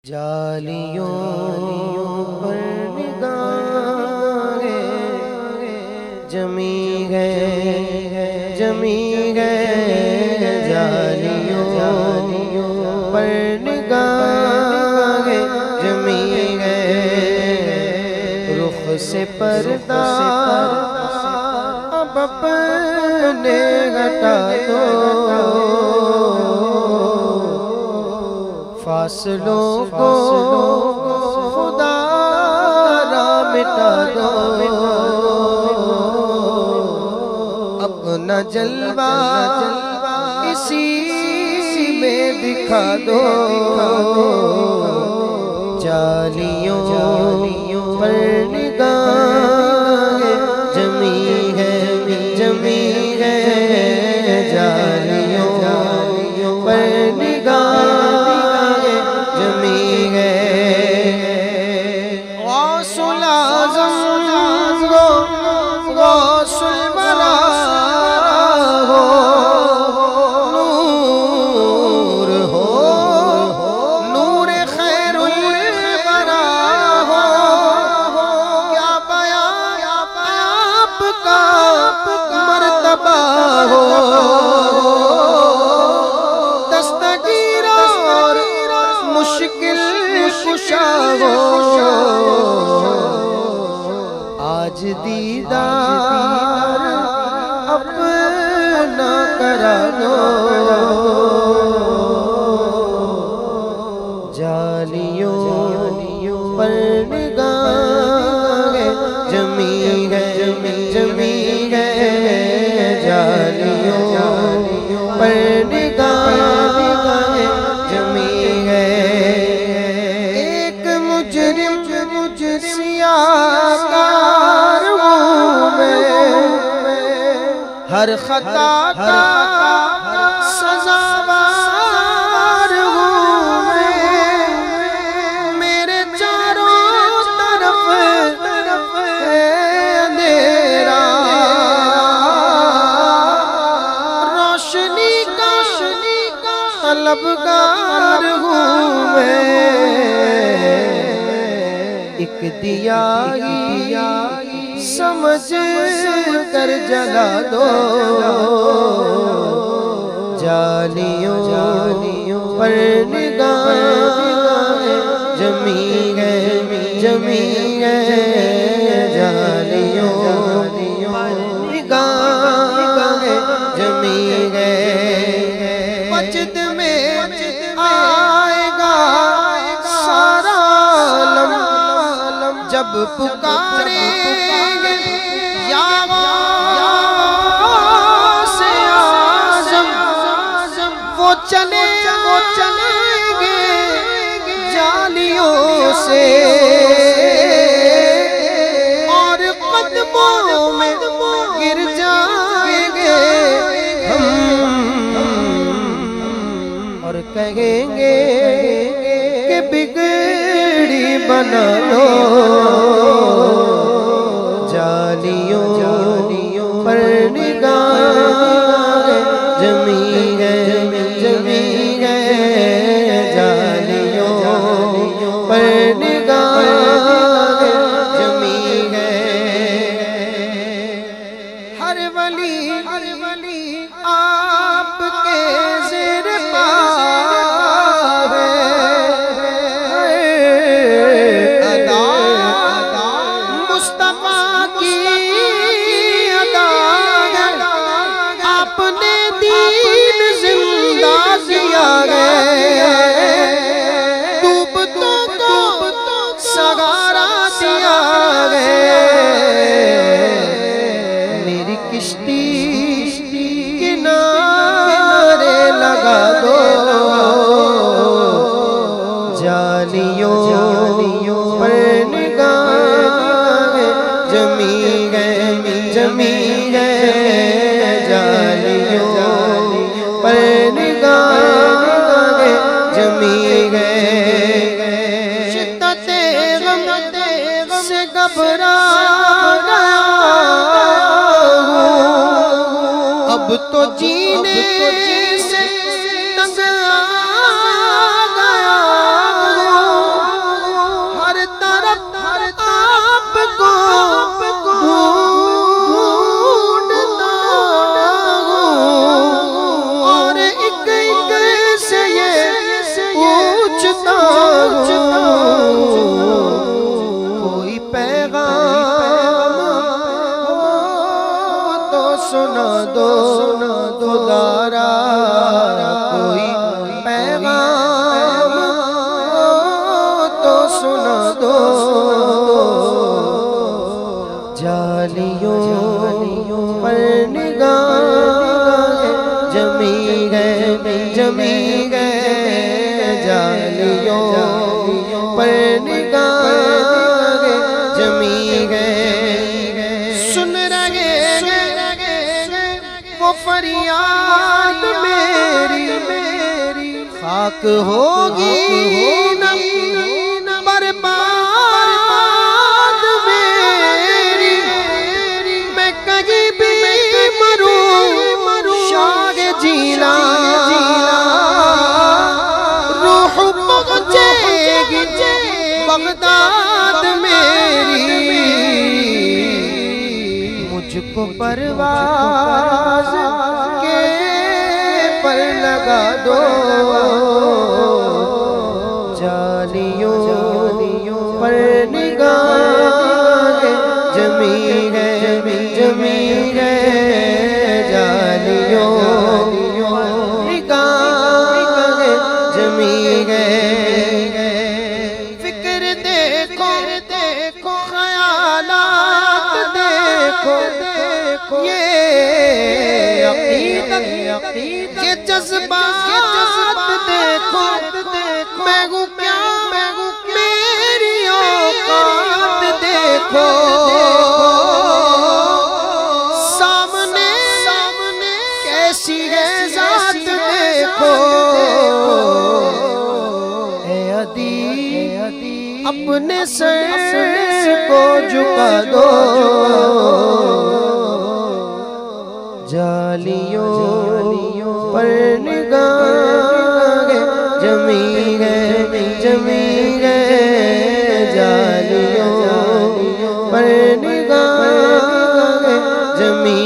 جالیوں پر نگاہیں جمی گئے جالیوں پر نگاہیں جمی گئے رخ سے پردہ اب اپنے ہٹا دو فاصلوں کو خدا را مٹا دو اپنا جلوہ اسی میں دکھا دو جالیوں پر نگاہیں جمی ہے جالیوں پر نگاہیں دستگیر اور مشکل کشا ہو آج دیدار اپنا کرا دو جالیوں پر نگاہیں جمی گئے جالیوں پر نگاہیں جمی گئے ایک مجرم سیاہ کاروں میں ہر خطا کا سزاوار ہوں میرے چاروں طرف اندھیرا روشنی کا طلبگار ہوں ایک دیا سمجھ کر جلا دو جالیوں پر نگاہیں جمی گئے جالیوں نگاہیں جمی گئے وجد میں آئے گا سارا عالم جب پکاریں گے یا غوث اعظم وہ چلیں گے جالیوں سے اور قدموں میں گر جائیں گے ہم اور کہیں گے کہ بگڑی بنا دو جالیوں پر نگاہیں جمی گئے جالیوں پر نگاہیں جمی گئے ہر ولی آپ کے زیر پا میری کشتی کنارے لگا دو جالیوں پر نگاہیں جمی گئے جالیوں پر نگاہیں جمی گئے شدت غم سے گھبرا گیا اب تو جینے سے تنگ آ گیا پر نگاہ جمی گئے سن رہے وہ فریاد میری خاک ہوگی نہ برباد میری میں کہیں بھی مروں شاہ جیلا روح پہنچے گی بغداد میری مجھ کو پرواز کے پر لگا دو جالیوں پر نگاہ جمی ہے جالیوں نگاہ جمی ہے فکر دیکھو خیالات دیکھو یہ عقیدت یہ جذبات دیکھو میں ہوں کیا میری اوقات دیکھو سامنے کیسی ہے ذات دیکھو اے عدی اپنے سر کو جھکا دو جالیوں پر نگاہ جمی ہے جالیوں پر نگاہ جمی